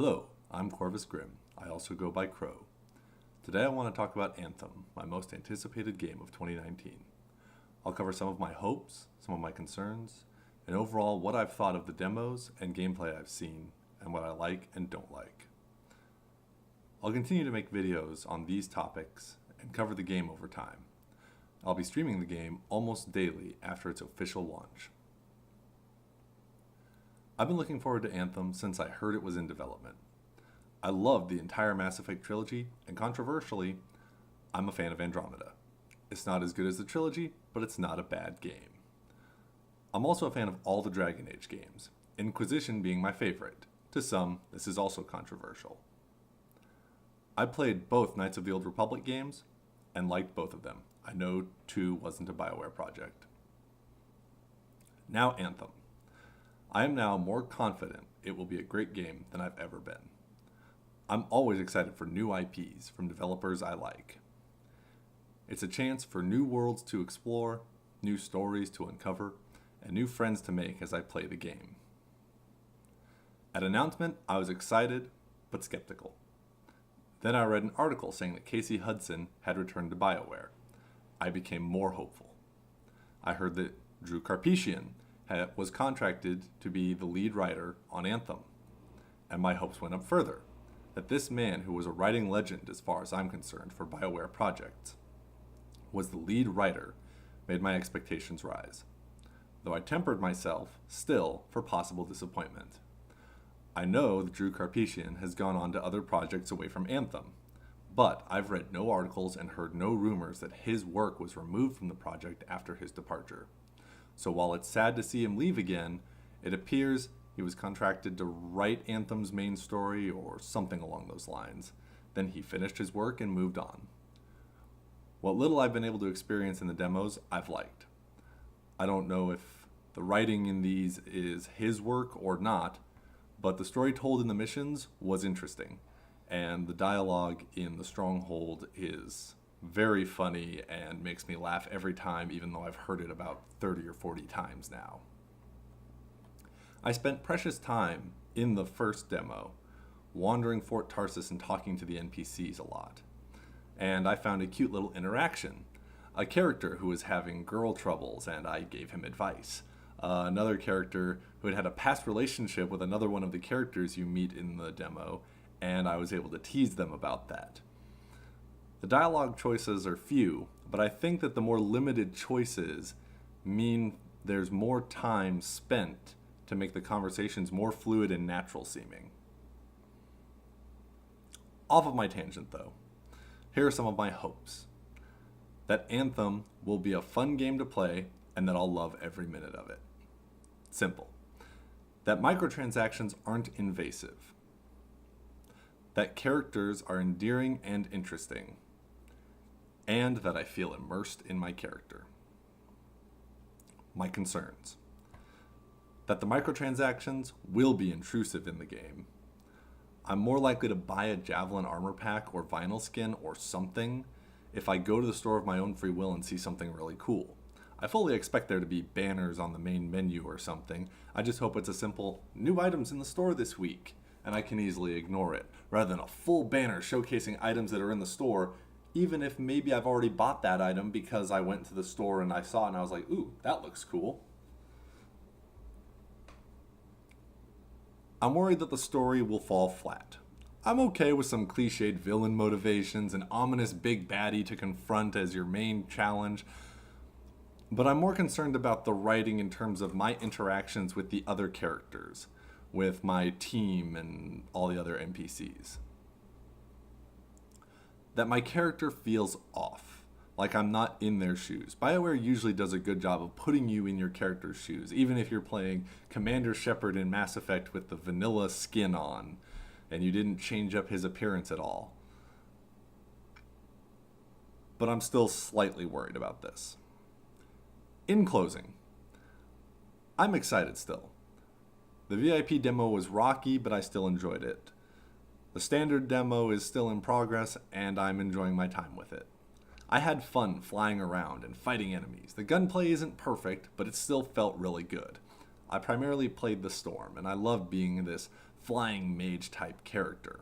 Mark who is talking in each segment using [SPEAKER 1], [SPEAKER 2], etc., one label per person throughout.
[SPEAKER 1] Hello, I'm Corvus Grimm. I also go by Crow. Today I want to talk about Anthem, my most anticipated game of 2019. I'll cover some of my hopes, some of my concerns, and overall what I've thought of the demos and gameplay I've seen, and what I like and don't like. I'll continue to make videos on these topics and cover the game over time. I'll be streaming the game almost daily after its official launch. I've been looking forward to Anthem since I heard it was in development. I loved the entire Mass Effect trilogy, and controversially, I'm a fan of Andromeda. It's not as good as the trilogy, but it's not a bad game. I'm also a fan of all the Dragon Age games, Inquisition being my favorite. To some, this is also controversial. I played both Knights of the Old Republic games, and liked both of them. I know 2 wasn't a BioWare project. Now Anthem. I am now more confident it will be a great game than I've ever been. I'm always excited for new IPs from developers I like. It's a chance for new worlds to explore, new stories to uncover, and new friends to make as I play the game. At announcement, I was excited, but skeptical. Then I read an article saying that Casey Hudson had returned to BioWare. I became more hopeful. I heard that Drew Karpyshyn was contracted to be the lead writer on Anthem, and my hopes went up further, that this man, who was a writing legend as far as I'm concerned for BioWare projects, was the lead writer, made my expectations rise, though I tempered myself still for possible disappointment. I know that Drew Karpyshyn has gone on to other projects away from Anthem, but I've read no articles and heard no rumors that his work was removed from the project after his departure. So while it's sad to see him leave again, it appears he was contracted to write Anthem's main story or something along those lines. Then he finished his work and moved on. What little I've been able to experience in the demos, I've liked. I don't know if the writing in these is his work or not, but the story told in the missions was interesting, and the dialogue in the Stronghold is very funny and makes me laugh every time, even though I've heard it about 30 or 40 times now. I spent precious time in the first demo, wandering Fort Tarsis and talking to the NPCs a lot. And I found a cute little interaction. A character who was having girl troubles, and I gave him advice. Another character who had a past relationship with another one of the characters you meet in the demo, and I was able to tease them about that. The dialogue choices are few, but I think that the more limited choices mean there's more time spent to make the conversations more fluid and natural seeming. Off of my tangent though, here are some of my hopes. That Anthem will be a fun game to play and that I'll love every minute of it. Simple. That microtransactions aren't invasive. That characters are endearing and interesting. And that I feel immersed in my character. My concerns. That the microtransactions will be intrusive in the game. I'm more likely to buy a Javelin armor pack or vinyl skin or something if I go to the store of my own free will and see something really cool. I fully expect there to be banners on the main menu or something. I just hope it's a simple, new items in the store this week, and I can easily ignore it, rather than a full banner showcasing items that are in the store, even if maybe I've already bought that item because I went to the store and I saw it and I was like, ooh, that looks cool. I'm worried that the story will fall flat. I'm okay with some cliched villain motivations, an ominous big baddie to confront as your main challenge, but I'm more concerned about the writing in terms of my interactions with the other characters, with my team and all the other NPCs. That my character feels off, like I'm not in their shoes. BioWare usually does a good job of putting you in your character's shoes, even if you're playing Commander Shepard in Mass Effect with the vanilla skin on, and you didn't change up his appearance at all. But I'm still slightly worried about this. In closing, I'm excited still. The VIP demo was rocky, but I still enjoyed it. The standard demo is still in progress, and I'm enjoying my time with it. I had fun flying around and fighting enemies. The gunplay isn't perfect, but it still felt really good. I primarily played the Storm, and I loved being this flying mage type character.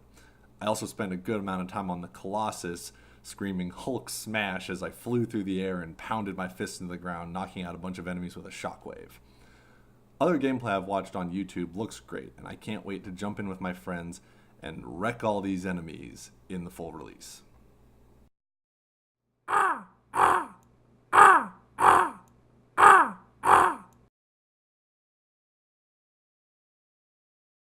[SPEAKER 1] I also spent a good amount of time on the Colossus, screaming Hulk smash as I flew through the air and pounded my fist into the ground, knocking out a bunch of enemies with a shockwave. Other gameplay I've watched on YouTube looks great, and I can't wait to jump in with my friends and wreck all these enemies in the full release.